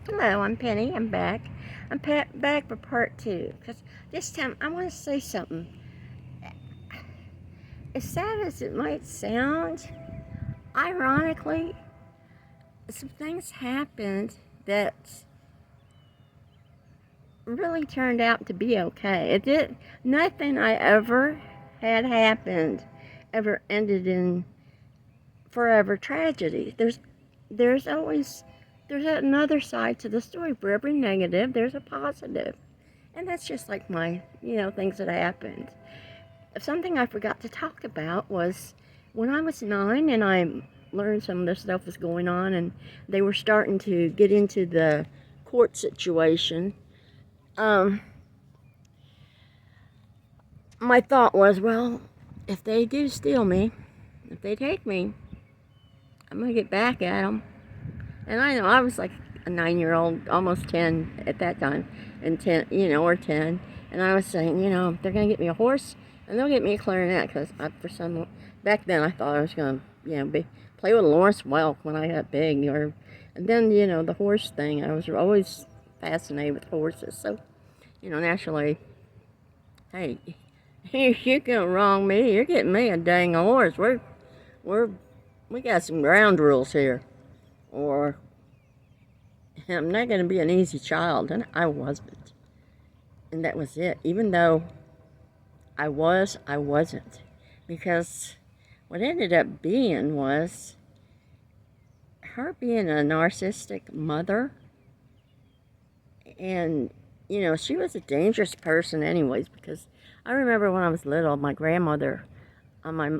Hello, I'm Penny. I'm back. I'm back for part two. Because this time I want to say something. As sad as it might sound, ironically, some things happened that really turned out to be okay. It did. Nothing I ever had happened ever ended in forever tragedy. There's always there's another side to the story. For every negative, there's a positive. And that's just like my, things that happened. Something I forgot to talk about was when I was 9 and I learned some of this stuff was going on and they were starting to get into the court situation. My thought was, well, if they do steal me, if they take me, I'm going to get back at them. And I know I was like a 9-year-old, almost 10 at that time, and 10, or 10. And I was saying, they're going to get me a horse and they'll get me a clarinet because back then I thought I was going to, play with Lawrence Welk when I got big. And then, the horse thing, I was always fascinated with horses. So, naturally, hey, you can wrong me, you're getting me a dang horse. We got some ground rules here. Or I'm not going to be an easy child, and I wasn't. And that was it. Even though I wasn't. Because what ended up being was her being a narcissistic mother. And, she was a dangerous person anyways, because I remember when I was little, my grandmother on my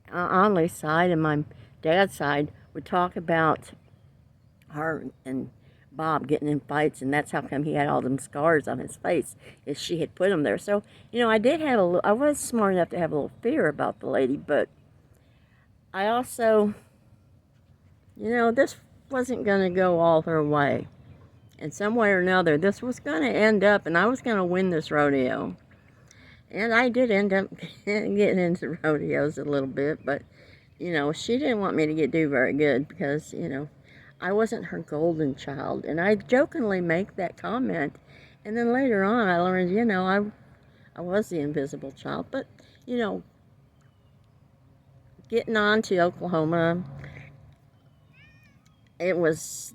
Aunt's side and my dad's side would talk about her and Bob getting in fights, and that's how come he had all them scars on his face, is she had put them there. So, I was smart enough to have a little fear about the lady, but I also, this wasn't going to go all her way. And some way or another, this was going to end up, and I was going to win this rodeo. And I did end up getting into rodeos a little bit, but, she didn't want me to do very good because, I wasn't her golden child. And I jokingly make that comment. And then later on, I learned, I was the invisible child. But, getting on to Oklahoma, it was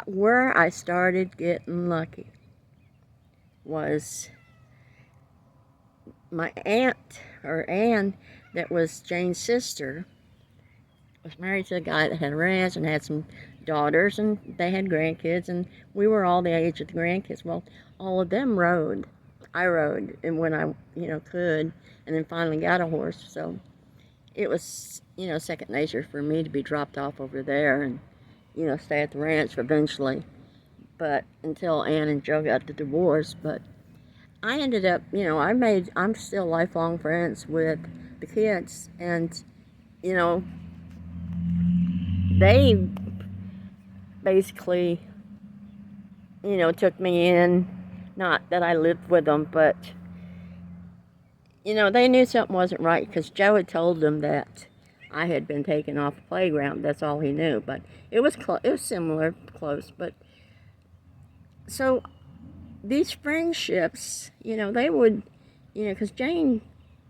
where I started getting lucky was my aunt, or Ann, that was Jane's sister, was married to a guy that had a ranch and had some daughters, and they had grandkids, and we were all the age of the grandkids. Well, all of them rode. I rode, and when I, could, and then finally got a horse. So it was, second nature for me to be dropped off over there and, stay at the ranch eventually. But until Ann and Joe got the divorce, but I ended up, I'm still lifelong friends with the kids, and, they basically, took me in. Not that I lived with them, but, they knew something wasn't right because Joe had told them that I had been taken off the playground. That's all he knew, but it was similar, close. But so these friendships, they would, because Jane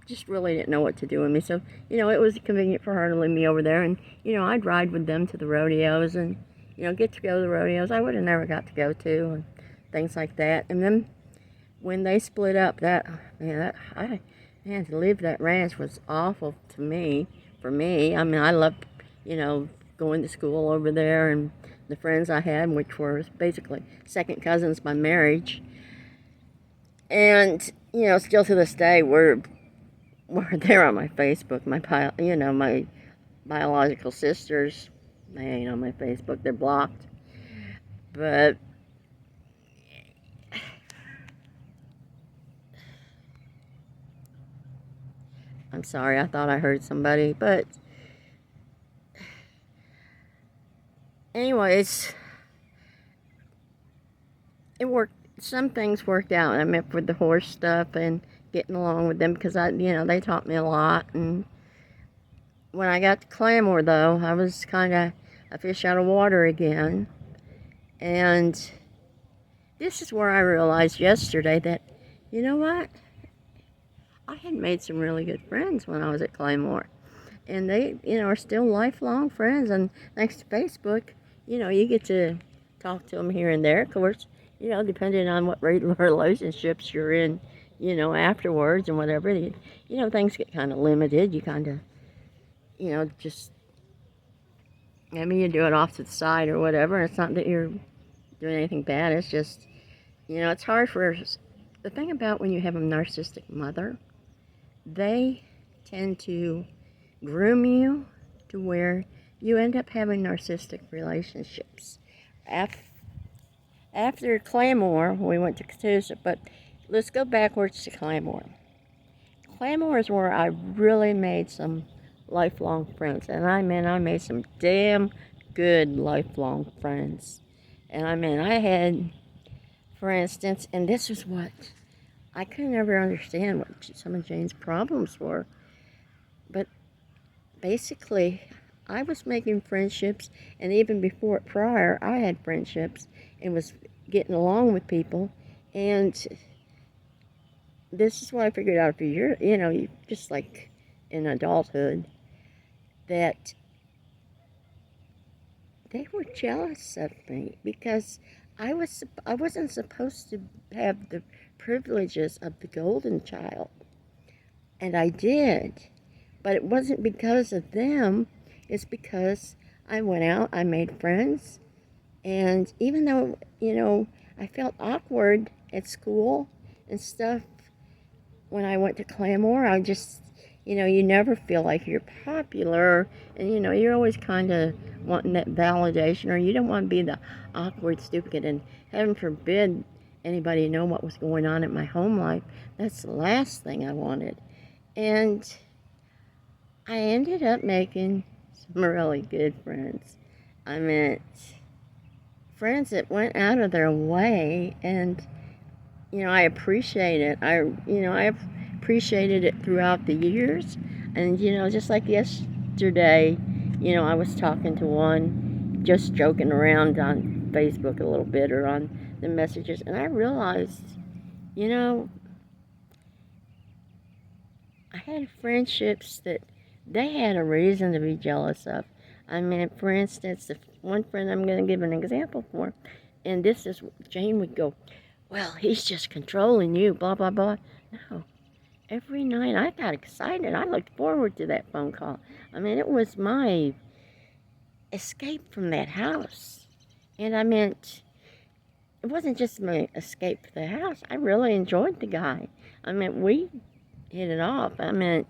just really didn't know what to do with me. So, it was convenient for her to leave me over there. And, I'd ride with them to the rodeos and, get to go to the rodeos I would have never got to go to and things like that. And then when they split up, to leave that ranch was awful to me, for me. I mean, I loved, going to school over there and the friends I had, which were basically second cousins by marriage. And, still to this day, we're there on my Facebook. My biological sisters, they ain't on my Facebook. They're blocked. But I'm sorry, I thought I heard somebody. But anyways, it worked. Some things worked out. I mean, with the horse stuff and getting along with them because they taught me a lot. And when I got to Claremore, though, I was kind of a fish out of water again. And this is where I realized yesterday that, you know what? I had made some really good friends when I was at Claymore. And they, are still lifelong friends. And thanks to Facebook, you get to talk to them here and there. Of course, depending on what relationships you're in, afterwards and whatever, things get kind of limited. You kind of, just, you do it off to the side or whatever. It's not that you're doing anything bad. It's just, it's hard for, the thing about when you have a narcissistic mother, they tend to groom you to where you end up having narcissistic relationships. After Claymore, we went to Catoosa, but let's go backwards to Claymore. Claymore is where I really made some lifelong friends, and I made some damn good lifelong friends. And I had, for instance, and this is what I could never understand what some of Jane's problems were, but basically, I was making friendships, and even before it prior, I had friendships and was getting along with people. And this is what I figured out after years, just like in adulthood, that they were jealous of me because I wasn't supposed to have the privileges of the golden child, and I did. But it wasn't because of them, it's because I went out, I made friends, and even though, I felt awkward at school and stuff, when I went to Claymore, I just, you never feel like you're popular, and, you're always kind of wanting that validation, or you don't want to be the awkward, stupid kid, and heaven forbid anybody know what was going on in my home life. That's the last thing I wanted. And I ended up making some really good friends. I meant friends that went out of their way, and I appreciate it. I've appreciated it throughout the years, and just like yesterday, I was talking to one, just joking around on Facebook a little bit or on the messages, and I realized, I had friendships that they had a reason to be jealous of. For instance, the one friend I'm going to give an example for, and this is, Jane would go, well, he's just controlling you, blah, blah, blah. No. Every night I got excited. I looked forward to that phone call. It was my escape from that house. And it wasn't just my escape from the house. I really enjoyed the guy. We hit it off. I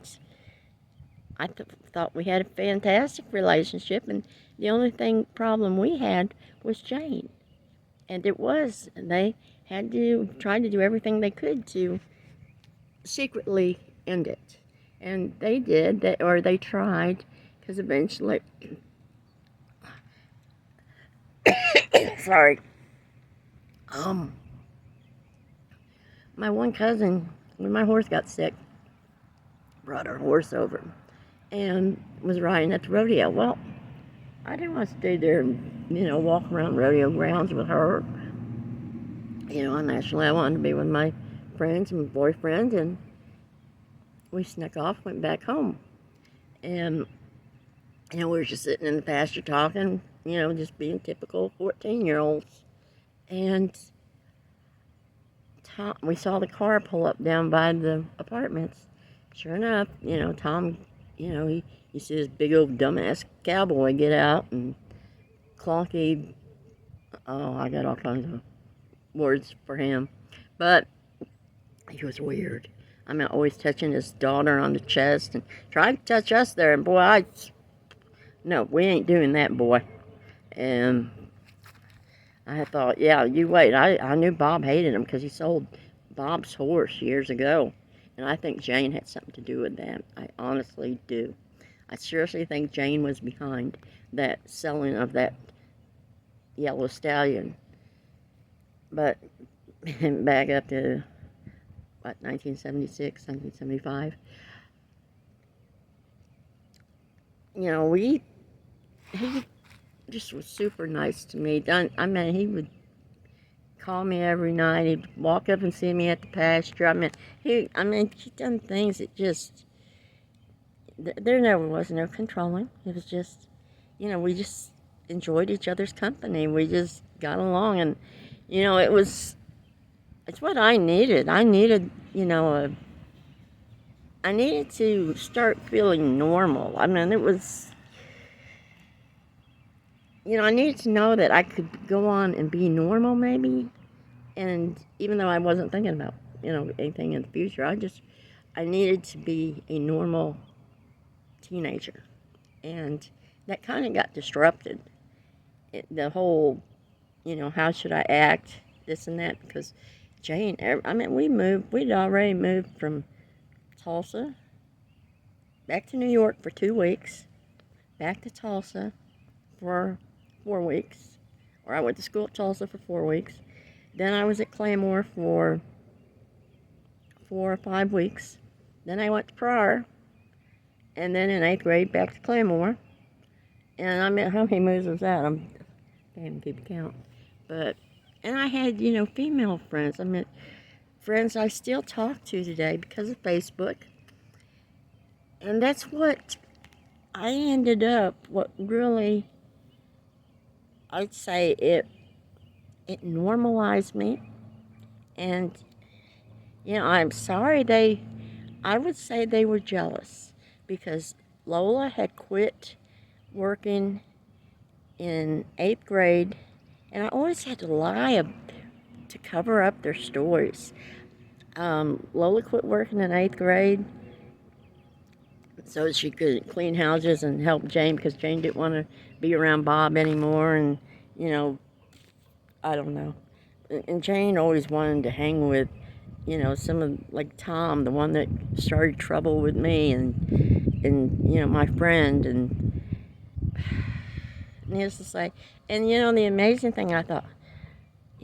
thought we had a fantastic relationship, and the only problem we had was Jane. And they had to try to do everything they could to secretly end it. And they did, or they tried, because eventually, sorry, my one cousin, when my horse got sick, brought our horse over and was riding at the rodeo. Well, I didn't want to stay there and, walk around rodeo grounds with her. Naturally, I wanted to be with my friends and boyfriend, and we snuck off, went back home. And, we were just sitting in the pasture talking, just being typical 14-year-olds. And we saw the car pull up down by the apartments. Sure enough, Tom, he see this big old dumbass cowboy get out, and Clonky, I got all kinds of words for him, but he was weird. Always touching his daughter on the chest and trying to touch us there, and boy, no, we ain't doing that, boy. And I thought, yeah, you wait. I knew Bob hated him because he sold Bob's horse years ago, and I think Jane had something to do with that. I honestly do. I seriously think Jane was behind that selling of that yellow stallion. But back up to, 1976, 1975. He just was super nice to me. I mean, he would call me every night. He'd walk up and see me at the pasture. He'd done things that just, there never was no controlling. It was just, we just enjoyed each other's company. We just got along, and, it's what I needed. I needed to start feeling normal. I mean, it was, I needed to know that I could go on and be normal maybe. And even though I wasn't thinking about, anything in the future, I needed to be a normal teenager. And that kind of got disrupted. The whole, how should I act, this and that, because Jane, we'd already moved from Tulsa back to New York for 2 weeks, back to Tulsa for 4 weeks, or I went to school at Tulsa for 4 weeks. Then I was at Claymore for 4 or 5 weeks. Then I went to Pryor, and then in 8th grade back to Claymore. And how many moves was that? I can't even keep count. And I had, female friends. Friends I still talk to today because of Facebook. And that's what I ended up, what really, I'd say it normalized me. And, I'm sorry I would say they were jealous, because Lola had quit working in 8th grade, and I always had to lie to cover up their stories. Lola quit working in 8th grade so she could clean houses and help Jane, because Jane didn't want to be around Bob anymore, and, I don't know. And Jane always wanted to hang with, some of, like Tom, the one that started trouble with me, and my friend, and needless to say. And, the amazing thing, I thought,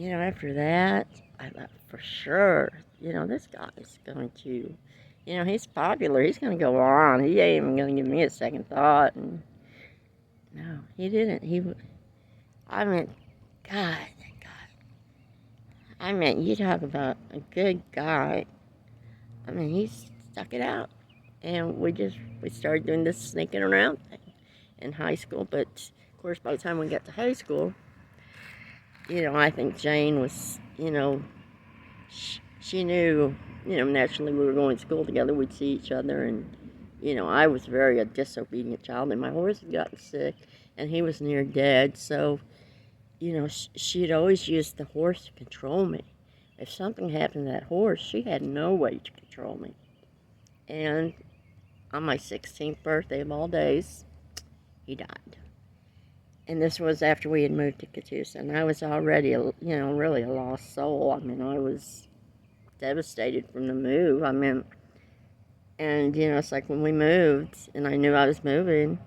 after that, I thought for sure, this guy's going to, he's popular, he's going to go on, he ain't even going to give me a second thought. And no, he didn't. God, you talk about a good guy. He stuck it out. And we started doing this sneaking around thing in high school. But, of course, by the time we got to high school, I think Jane was, she knew, naturally we were going to school together, we'd see each other. And, I was a disobedient child. And my horse had gotten sick, and he was near dead. So, she'd always used the horse to control me. If something happened to that horse, she had no way to control me. And on my 16th birthday of all days, he died. And this was after we had moved to Catoosa. And I was already, really a lost soul. I was devastated from the move. And, it's like when we moved, and I knew I was moving,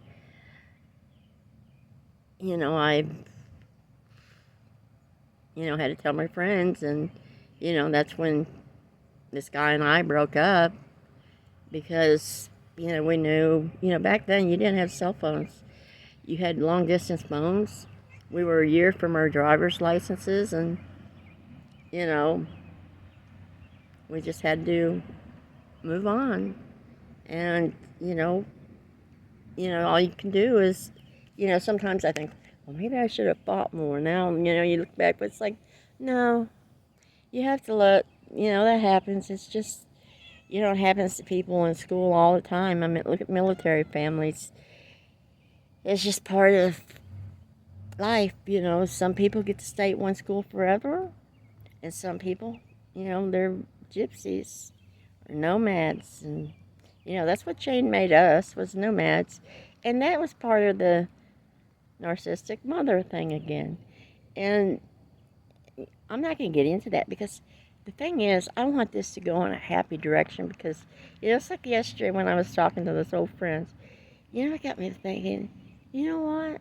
I had to tell my friends, and, that's when this guy and I broke up, because, we knew, back then you didn't have cell phones. You had long-distance phones. We were a year from our driver's licenses, and, we just had to move on. And, all you can do is, sometimes I think, well, maybe I should have fought more. Now, you look back, but it's like, no, you have to let, that happens. It's just, it happens to people in school all the time. Look at military families. It's just part of life, Some people get to stay at one school forever, and some people, they're gypsies or nomads. And, that's what Jane made us, was nomads. And that was part of the narcissistic mother thing again. And I'm not going to get into that, because the thing is, I want this to go in a happy direction, because, it's like yesterday when I was talking to this old friend, it got me thinking, you know what?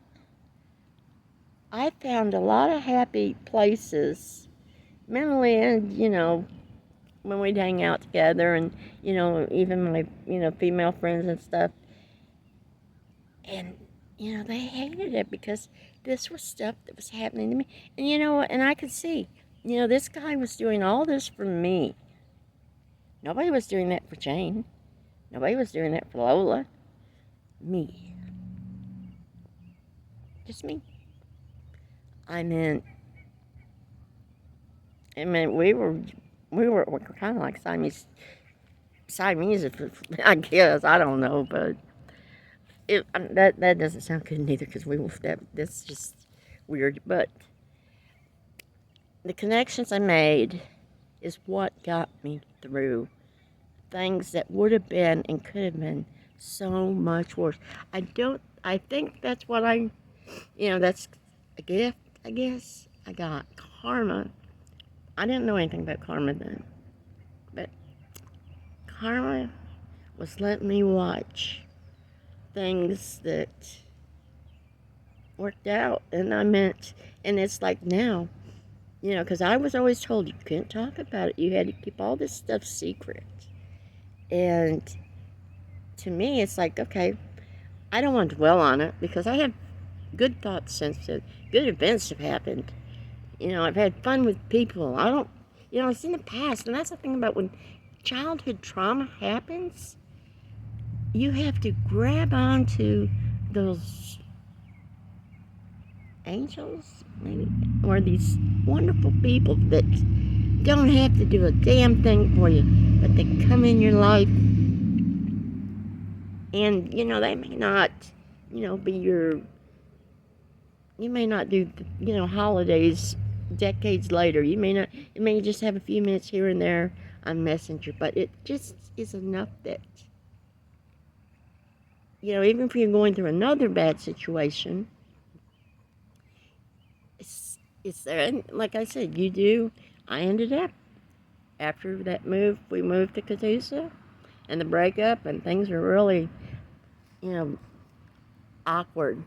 I found a lot of happy places, mentally, and, when we'd hang out together, and, even my, female friends and stuff. And, they hated it, because this was stuff that was happening to me. And you know what? And I could see, this guy was doing all this for me. Nobody was doing that for Jane. Nobody was doing that for Lola. Me. Just me. I mean, we were kind of like Siamese, I guess. I don't know, but that doesn't sound good neither, because that's just weird. But the connections I made is what got me through things that would have been and could have been so much worse. I think that's what that's a gift, I guess. I got karma. I didn't know anything about karma then, but karma was letting me watch things that worked out. And it's like now, because I was always told you couldn't talk about it. You had to keep all this stuff secret. And to me, it's like, okay, I don't want to dwell on it, because I have good thoughts since then. Good events have happened. I've had fun with people. It's in the past. And that's the thing about when childhood trauma happens, you have to grab onto those angels, maybe, or these wonderful people that don't have to do a damn thing for you, but they come in your life. And, they may not, be you may not do, holidays decades later. You may just have a few minutes here and there on Messenger, but it just is enough that, even if you're going through another bad situation, it's there. And like I said, I ended up, after that move, we moved to Catoosa, and the breakup, and things were really, awkward.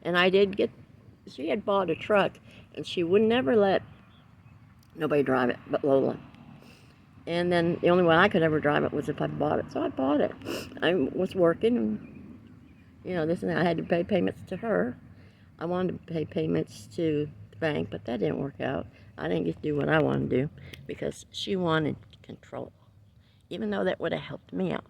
And she had bought a truck, and she would never let nobody drive it but Lola. And then the only way I could ever drive it was if I bought it. So I bought it. I was working, and, this and that. I had to pay payments to her. I wanted to pay payments to the bank, but that didn't work out. I didn't get to do what I wanted to do, because she wanted control, even though that would have helped me out.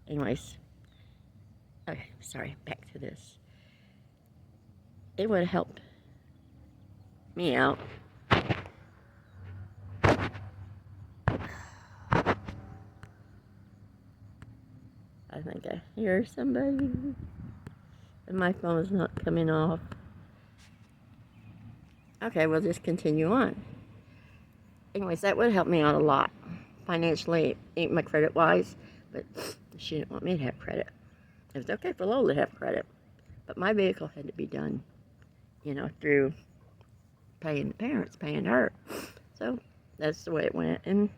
Anyways, okay, sorry, back to this. It would have helped me out. I think I hear somebody, and my phone is not coming off. Okay, we'll just continue on. Anyways, that would help me out a lot financially, ain't my credit-wise, but she didn't want me to have credit. It was okay for Lola to have credit, but my vehicle had to be done, through paying the parents, paying her. So that's the way it went. And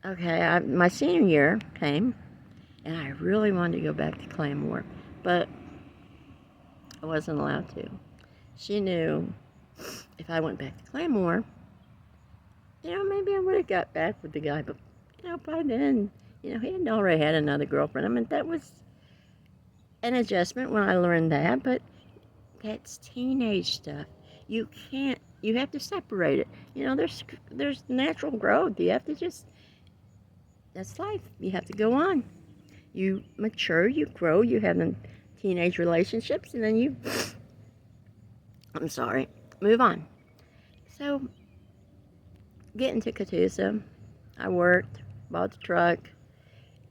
okay, my senior year came, and I really wanted to go back to Claymore, but I wasn't allowed to. She knew if I went back to Claymore, maybe I would have got back with the guy, but, by then, he had already had another girlfriend. I mean, that was an adjustment when I learned that, but that's teenage stuff. You have to separate it. There's natural growth. You have to that's life. You have to go on. You mature, you grow, you have them teenage relationships, and then move on. So, getting to Catoosa, I worked, bought the truck,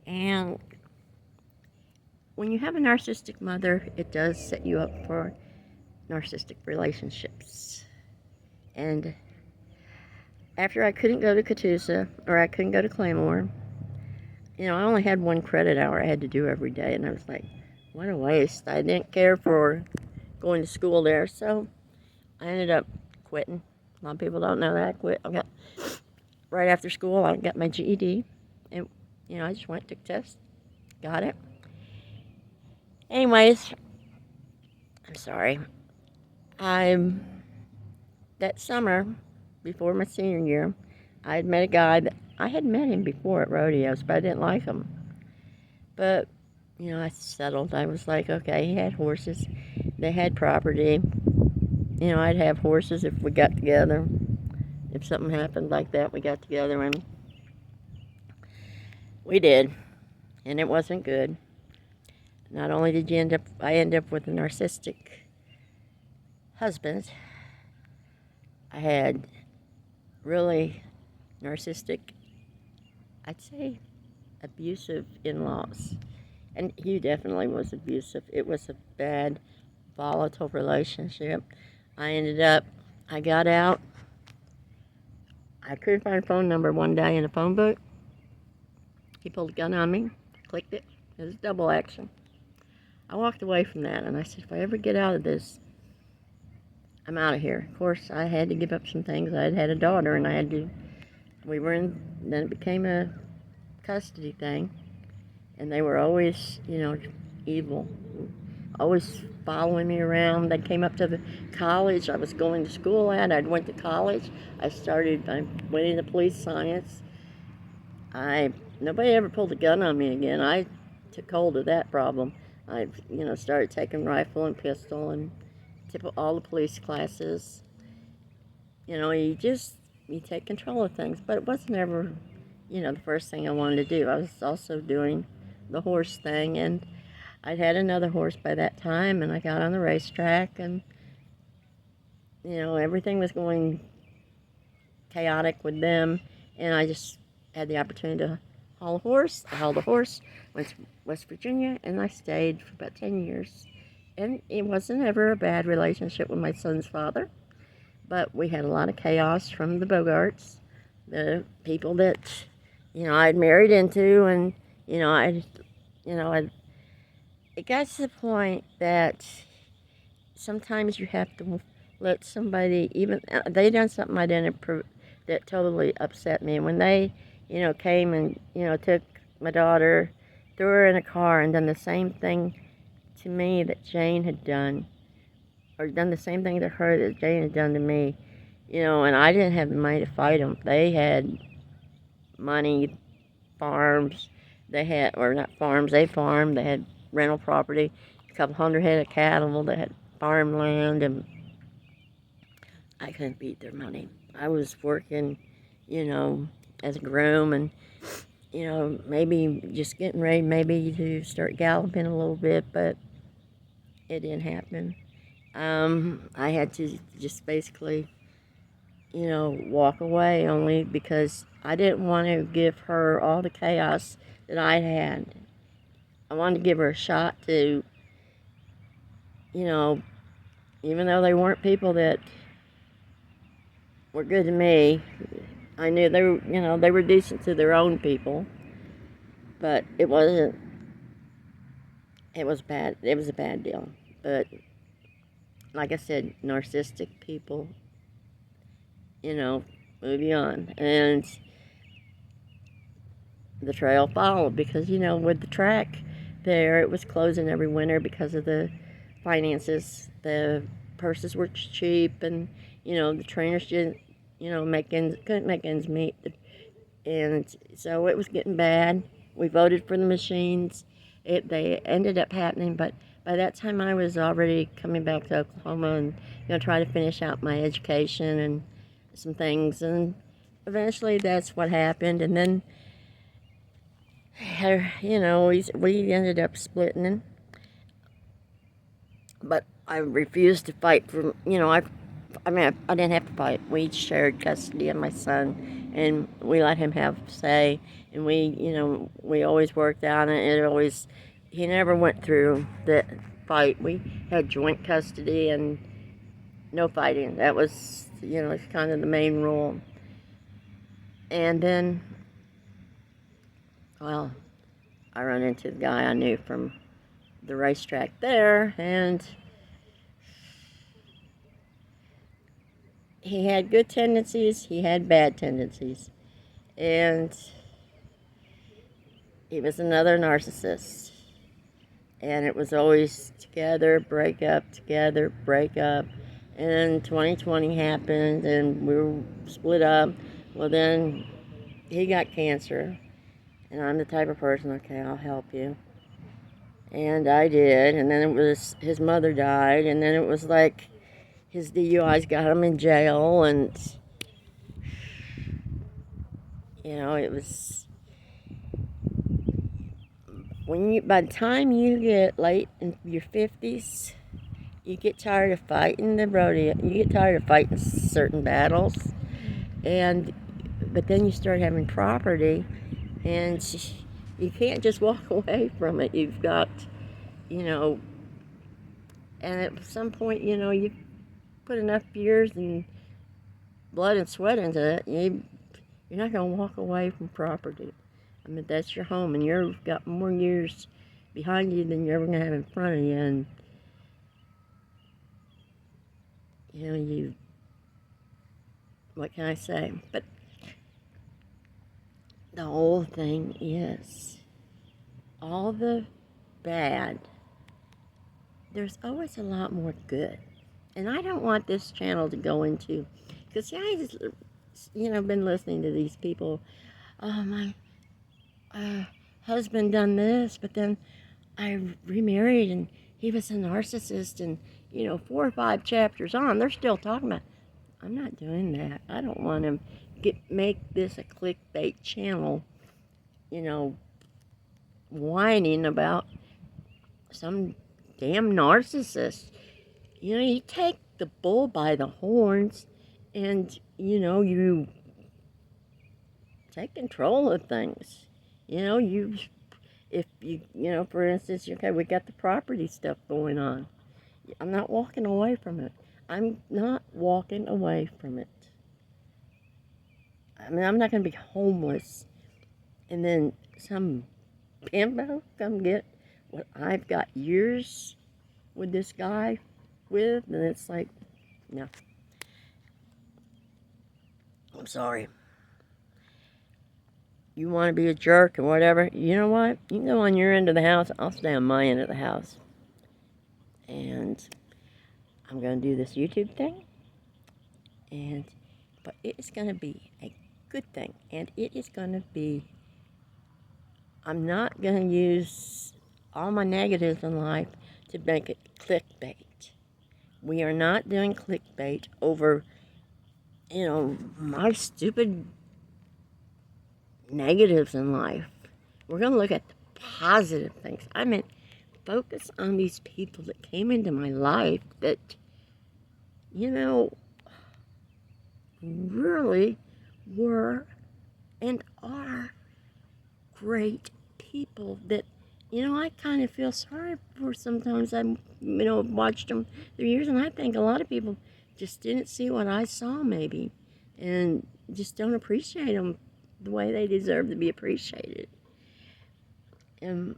and when you have a narcissistic mother, it does set you up for narcissistic relationships. And after I couldn't go to Catoosa, or I couldn't go to Claymore, I only had 1 credit hour I had to do every day, and I was like, what a waste. I didn't care for going to school there, so I ended up quitting. A lot of people don't know that I quit. Right after school, I got my GED, and, I just went, took tests, got it. Anyways, I'm sorry. That summer, before my senior year, I had met a guy that I had met him before at rodeos, but I didn't like him. But, I settled. I was like, okay, he had horses. They had property. I'd have horses if we got together. If something happened like that, we got together, and we did. And it wasn't good. Not only did I end up with a narcissistic husband, I had really narcissistic, I'd say, abusive in-laws. And he definitely was abusive. It was a bad, volatile relationship. I got out. I couldn't find a phone number one day in a phone book. He pulled a gun on me, clicked it. It was double action. I walked away from that, and I said, if I ever get out of this, I'm out of here. Of course, I had to give up some things. I had a daughter, and then it became a custody thing, and they were always, evil, always following me around. They came up to the college I was going to school at. I went to college. I went into police science. Nobody ever pulled a gun on me again. I took hold of that problem. I, started taking rifle and pistol and took all the police classes. You take control of things, but it wasn't ever, the first thing I wanted to do. I was also doing the horse thing, and I'd had another horse by that time, and I got on the racetrack, and, everything was going chaotic with them, and I just had the opportunity to haul a horse. I hauled a horse, went to West Virginia, and I stayed for about 10 years. And it wasn't ever a bad relationship with my son's father, but we had a lot of chaos from the Bogarts, the people that, I'd married into, and, it got to the point that sometimes you have to let somebody, even, they done something I didn't approve, that totally upset me. And when they, came and, took my daughter, threw her in a car and done the same thing to me that Jane had done, or done the same thing to her that Jane had done to me, and I didn't have the money to fight them. They had money, farms, or not farms, they farmed, they had rental property, a couple hundred head of cattle, they had farmland, and I couldn't beat their money. I was working, as a groom, and, maybe just getting ready maybe to start galloping a little bit, but it didn't happen. I had to just basically, walk away, only because I didn't want to give her all the chaos that I had. I wanted to give her a shot to, even though they weren't people that were good to me, I knew they were decent to their own people, but it wasn't. It was bad. It was a bad deal. But like I said, narcissistic people, moving on. And the trail followed because, with the track there, it was closing every winter because of the finances. The purses were cheap, and, the trainers didn't, couldn't make ends meet. And so it was getting bad. We voted for the machines. They ended up happening, but by that time I was already coming back to Oklahoma and, try to finish out my education and some things. And eventually that's what happened. And then, we ended up splitting. But I refused to fight for, I didn't have to fight. We each shared custody of my son, and we let him have say, and we always worked out it. He never went through the fight. We had joint custody and no fighting. That was, it's kind of the main rule. And then, well, I run into the guy I knew from the racetrack there, and he had good tendencies, he had bad tendencies, and he was another narcissist. And it was always together, break up, together, break up. And 2020 happened, and we were split up. Well, then he got cancer, and I'm the type of person, okay, I'll help you. And I did, and then it was, his mother died, and then it was like his DUIs got him in jail, and, you know, it was, by the time you get late in your 50s, you get tired of fighting the rodeo, you get tired of fighting certain battles, but then you start having property, and you can't just walk away from it. You've got, you know, and at some point, you know, you put enough years and blood and sweat into it, you're not going to walk away from property. I mean, that's your home, and you've got more years behind you than you're ever going to have in front of you, and, you know, what can I say? But the whole thing is, all the bad, there's always a lot more good. And I don't want this channel to go into, because I just, you know, been listening to these people. Oh, my husband done this, but then I remarried and he was a narcissist, and, you know, 4 or 5 chapters on, they're still talking about, I'm not doing that. I don't want to make this a clickbait channel, you know, whining about some damn narcissist. You know, you take the bull by the horns, and, you know, you take control of things. You know, if you know, for instance, okay, we got the property stuff going on. I'm not walking away from it. I'm not walking away from it. I mean, I'm not going to be homeless and then some pimbo come get what I've got years with this guy with, and it's like, no. I'm sorry. You want to be a jerk or whatever, you know what? You can go on your end of the house. I'll stay on my end of the house. And I'm going to do this YouTube thing. But it is going to be a good thing. And it is going to be, I'm not going to use all my negatives in life to make it clickbait. We are not doing clickbait over, you know, my stupid negatives in life. We're going to look at the positive things. I mean, focus on these people that came into my life that, you know, really were and are great people that, you know, I kind of feel sorry for sometimes. I'm, you know, watched them through years, and I think a lot of people just didn't see what I saw maybe, and just don't appreciate them the way they deserve to be appreciated. And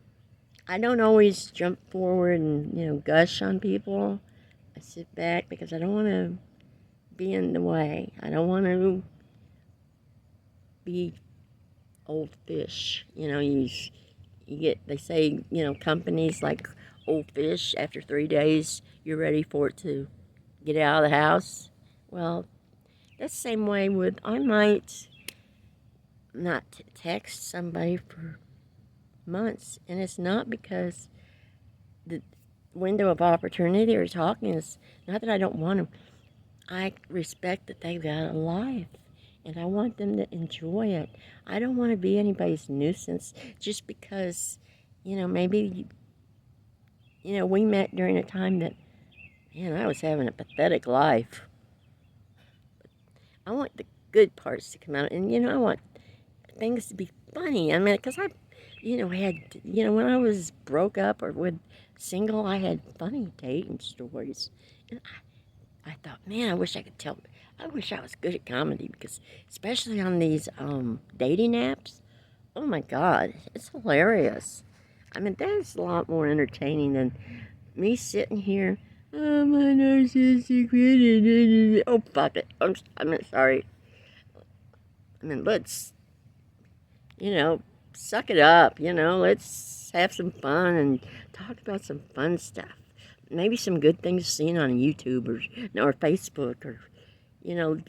I don't always jump forward and, you know, gush on people. I sit back because I don't want to be in the way. I don't want to be old fish. You know, you get, they say, you know, companies like old fish, after 3 days, you're ready for it to get out of the house. Well, that's the same way with, I might not text somebody for months, and it's not because the window of opportunity or talking is not that I don't want them. I respect that they've got a life, and I want them to enjoy it. I don't want to be anybody's nuisance just because, you know, maybe, you know, we met during a time that, man, I was having a pathetic life. I want the good parts to come out, and, you know, I want things to be funny. I mean, because I, you know, had, you know, when I was broke up or with single, I had funny dating stories. And I thought, man, I wish I could tell. I wish I was good at comedy, because especially on these dating apps, oh my God, it's hilarious. I mean, that is a lot more entertaining than me sitting here. Oh, my narcissistic. Oh, fuck it. I'm sorry. I mean, let's, you know, suck it up, you know, let's have some fun and talk about some fun stuff. Maybe some good things seen on YouTube or Facebook, or, you know,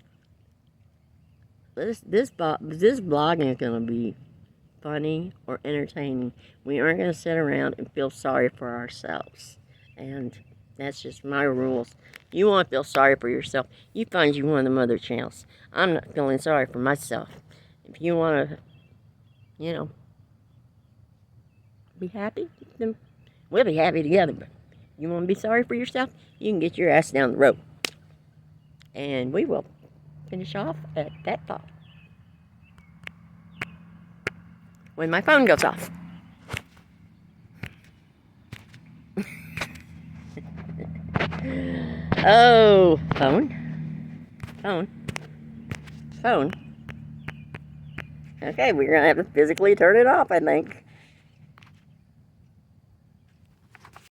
This blog ain't gonna be funny or entertaining. We aren't gonna sit around and feel sorry for ourselves, and that's just my rules. You want to feel sorry for yourself, you find you one of them other channels. I'm not feeling sorry for myself. If you want to, you know, be happy, then we'll be happy together. But you want to be sorry for yourself, you can get your ass down the road. And we will finish off at that thought when my phone goes off. Oh, phone. Okay, we're going to have to physically turn it off, I think.